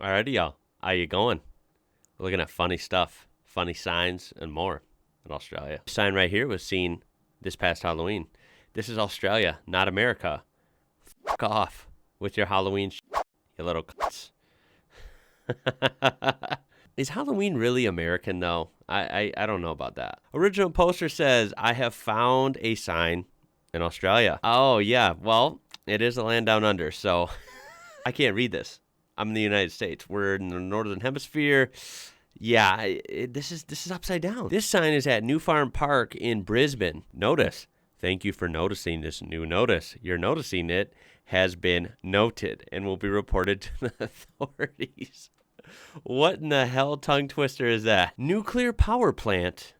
Alrighty, y'all. How you going? We're looking at funny stuff, funny signs, and more in Australia. This sign right here was seen this past Halloween. This is Australia, not America. Fuck off with your Halloween you little cunts. Is Halloween really American, though? I don't know about that. Original poster says, I have found a sign in Australia. Oh, yeah. Well, it is a land down under, so I can't read this. I'm in the United States. We're in the Northern Hemisphere. Yeah, this is upside down. This sign is at New Farm Park in Brisbane. Notice. Thank you for noticing this new notice. You're noticing it has been noted and will be reported to the authorities. What in the hell tongue twister is that? Nuclear power plant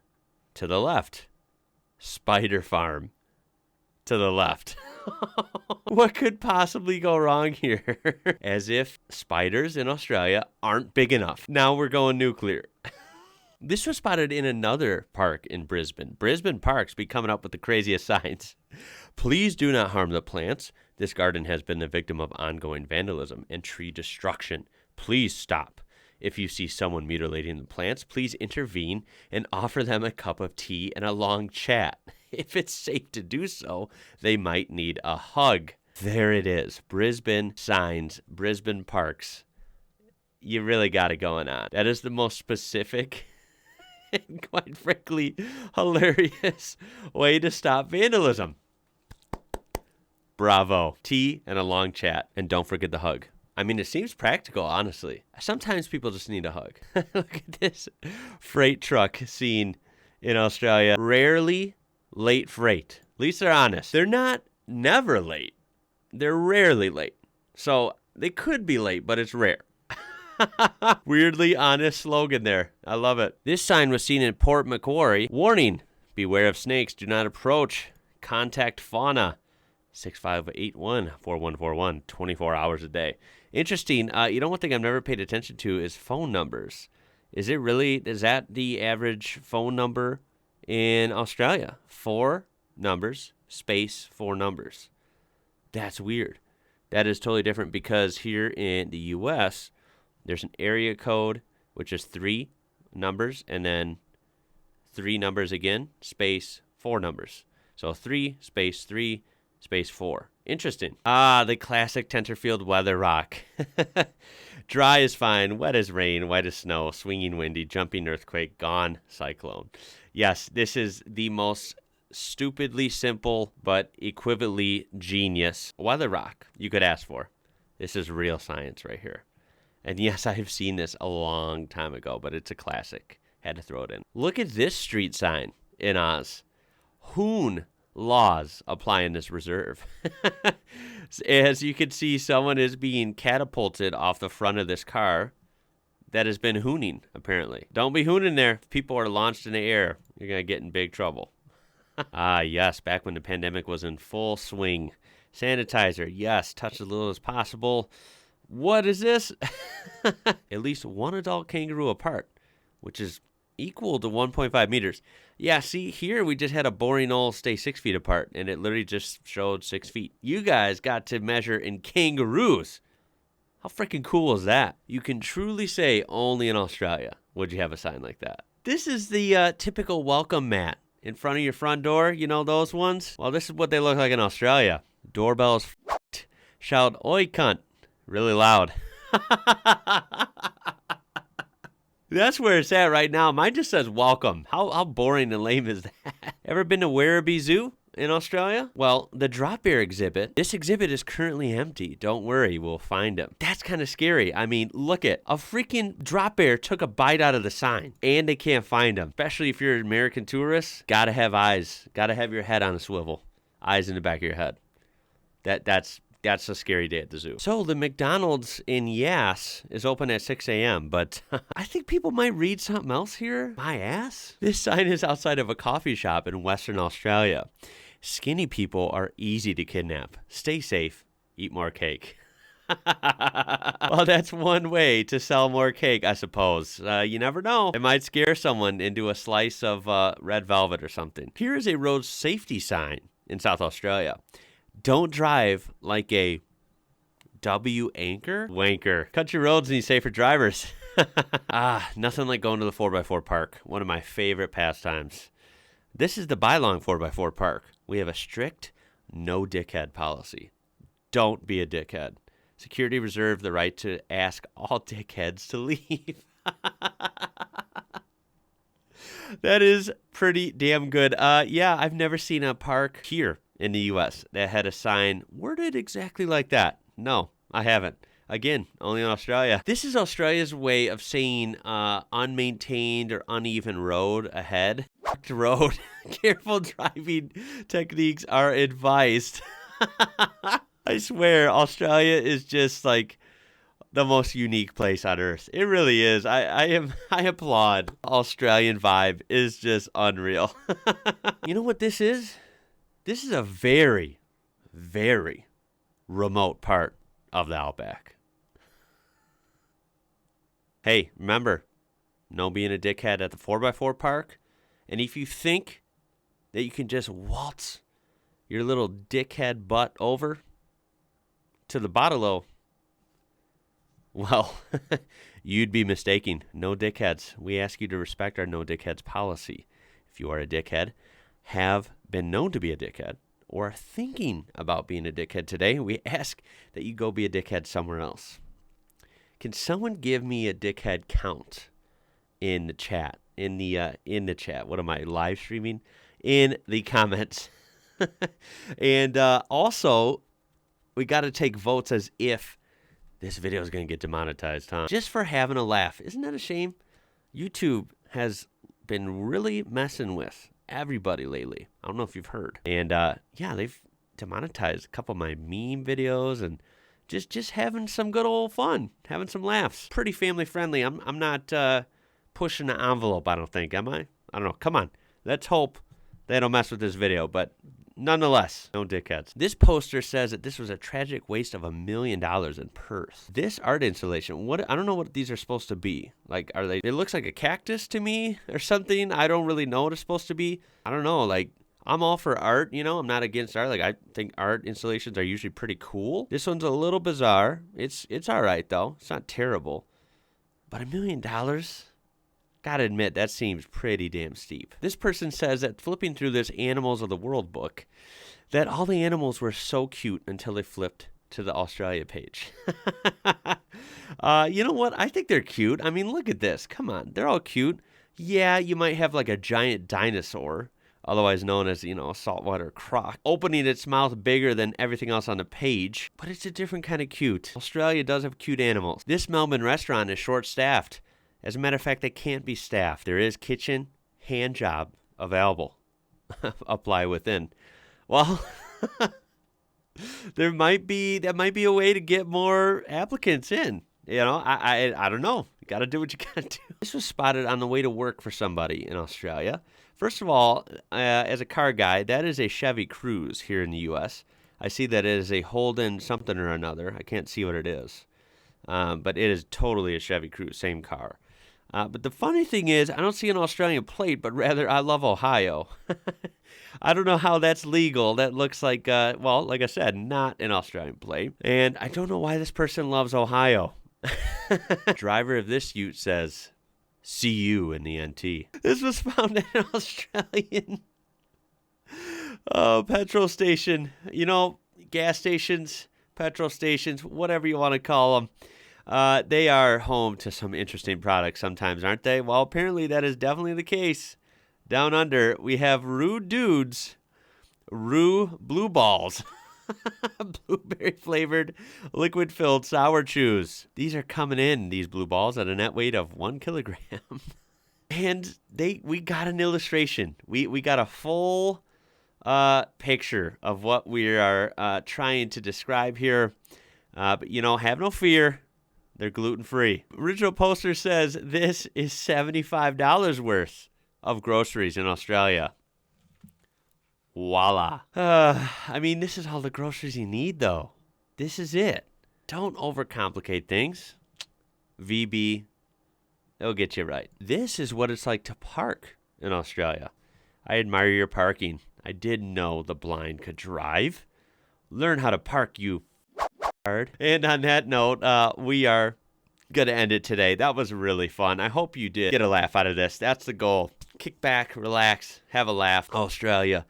to the left. Spider farm to the left. What could possibly go wrong here? As if spiders in Australia aren't big enough. Now we're going nuclear. This was spotted in another park in Brisbane. Brisbane parks be coming up with the craziest signs. Please do not harm the plants. This garden has been the victim of ongoing vandalism and tree destruction. Please stop. If you see someone mutilating the plants, please intervene and offer them a cup of tea and a long chat. If it's safe to do so, they might need a hug. There it is. Brisbane signs, Brisbane parks. You really got it going on. That is the most specific and quite frankly hilarious way to stop vandalism. Bravo. Tea and a long chat. And don't forget the hug. I mean, it seems practical, honestly. Sometimes people just need a hug. Look at this freight truck scene in Australia. Rarely late freight. At least they're honest. They're not never late. They're rarely late. So they could be late, but it's rare. Weirdly honest slogan there. I love it. This sign was seen in Port Macquarie. Warning, beware of snakes. Do not approach. Contact fauna. 6581-4141, 24 hours a day. Interesting. You know, one thing I've never paid attention to is phone numbers. Is that the average phone number in Australia? 4 numbers, space 4 numbers. That's weird. That is totally different because here in the U.S., there's an area code, which is 3 numbers, and then 3 numbers again, space 4 numbers. So 3, space 3, space 4. Interesting. The classic Tenterfield weather rock. Dry is fine, wet as rain, white as snow, swinging windy, jumping earthquake, gone cyclone. Yes, this is the most stupidly simple but equivalently genius weather rock you could ask for. This is real science right here. And yes, I have seen this a long time ago, but it's a classic. Had to throw it in. Look at this street sign in Oz. Hoon laws apply in this reserve. As you can see, someone is being catapulted off the front of this car that has been hooning, apparently. Don't be hooning there. If people are launched in the air, you're going to get in big trouble. Yes, back when the pandemic was in full swing. Sanitizer, yes, touch as little as possible. What is this? At least one adult kangaroo apart, which is equal to 1.5 meters. Yeah, see, here we just had a boring old stay 6 feet apart, and it literally just showed 6 feet. You guys got to measure in kangaroos. How freaking cool is that? You can truly say only in Australia would you have a sign like that. This is the typical welcome mat in front of your front door. You know those ones? Well, this is what they look like in Australia. Doorbell's f***ed. Shout, oi cunt. Really loud. That's where it's at right now. Mine just says welcome. How boring and lame is that? Ever been to Werribee Zoo in Australia? Well, the drop bear exhibit, this exhibit is currently empty. Don't worry, we'll find him. That's kind of scary. I mean, look it. A freaking drop bear took a bite out of the sign, and they can't find him. Especially if you're an American tourist, gotta have eyes. Gotta have your head on a swivel. Eyes in the back of your head. That's a scary day at the zoo. So the McDonald's in Yass is open at 6 a.m., but I think people might read something else here. My ass? This sign is outside of a coffee shop in Western Australia. Skinny people are easy to kidnap. Stay safe. Eat more cake. Well, that's one way to sell more cake, I suppose. You never know. It might scare someone into a slice of red velvet or something. Here is a road safety sign in South Australia. Don't drive like a W anchor? Wanker. Country roads need safer drivers. Nothing like going to the 4x4 park. One of my favorite pastimes. This is the Bylong 4x4 park. We have a strict no dickhead policy. Don't be a dickhead. Security reserved the right to ask all dickheads to leave. That is pretty damn good. Yeah, I've never seen a park here in the U.S. that had a sign worded exactly like that. No, I haven't. Again, only in Australia. This is Australia's way of saying unmaintained or uneven road ahead. Road. Careful driving techniques are advised. I swear, Australia is just like the most unique place on earth. It really is. I applaud. Australian vibe is just unreal. You know what this is? This is a very, very remote part of the Outback. Hey, remember, no being a dickhead at the 4x4 park. And if you think that you can just waltz your little dickhead butt over to the Bottle-O, well, you'd be mistaken. No dickheads. We ask you to respect our no dickheads policy. If you are a dickhead, have been known to be a dickhead, or are thinking about being a dickhead today, we ask that you go be a dickhead somewhere else. Can someone give me a dickhead count in the chat? In the chat. What am I live streaming? In the comments. And also, we got to take votes as if this video is going to get demonetized, huh? Just for having a laugh. Isn't that a shame? YouTube has been really messing with everybody lately. I don't know if you've heard. And yeah, they've demonetized a couple of my meme videos and just having some good old fun, having some laughs. Pretty family friendly. I'm not pushing the envelope, I don't think, am I? I don't know. Come on. Let's hope they don't mess with this video, but nonetheless, no dickheads. This poster says that this was a tragic waste of $1 million in Perth. This art installation, I don't know what these are supposed to be. Like, are they, it looks like a cactus to me or something. I don't really know what it's supposed to be. I don't know, like, I'm all for art, you know, I'm not against art. Like, I think art installations are usually pretty cool. This one's a little bizarre. It's all right, though. It's not terrible. But $1 million? Gotta admit, that seems pretty damn steep. This person says that flipping through this Animals of the World book, that all the animals were so cute until they flipped to the Australia page. You know what? I think they're cute. I mean, look at this. Come on. They're all cute. Yeah, you might have like a giant dinosaur, otherwise known as, you know, a saltwater croc, opening its mouth bigger than everything else on the page. But it's a different kind of cute. Australia does have cute animals. This Melbourne restaurant is short-staffed. As a matter of fact, they can't be staffed. There is kitchen hand job available. Apply within. Well, that might be a way to get more applicants in. You know, I don't know. You got to do what you got to do. This was spotted on the way to work for somebody in Australia. First of all, as a car guy, that is a Chevy Cruze here in the U.S. I see that it is a Holden something or another. I can't see what it is. But it is totally a Chevy Cruze, same car. But the funny thing is, I don't see an Australian plate, but rather I love Ohio. I don't know how that's legal. That looks like, well, like I said, not an Australian plate. And I don't know why this person loves Ohio. Driver of this ute says, "See you in the NT." This was found at an Australian petrol station. You know, gas stations, petrol stations, whatever you want to call them. They are home to some interesting products sometimes, aren't they? Well, apparently that is definitely the case. Down under, we have Rue Dudes, Rue Blue Balls, blueberry flavored, liquid filled sour chews. These are coming in, these blue balls, at a net weight of 1 kilogram. And we got an illustration. We got a full picture of what we are trying to describe here. But, you know, have no fear. They're gluten-free. Original poster says this is $75 worth of groceries in Australia. Voila. I mean, this is all the groceries you need, though. This is it. Don't overcomplicate things. VB, they'll get you right. This is what it's like to park in Australia. I admire your parking. I didn't know the blind could drive. Learn how to park, you hard. And on that note, we are going to end it today. That was really fun. I hope you did get a laugh out of this. That's the goal. Kick back, relax, have a laugh. Australia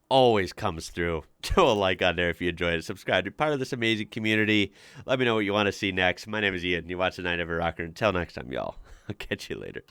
always comes through. Throw a like on there if you enjoyed it. Subscribe. Be part of this amazing community. Let me know what you want to see next. My name is Ian. You watch the IWrocker. Until next time, y'all. I'll catch you later.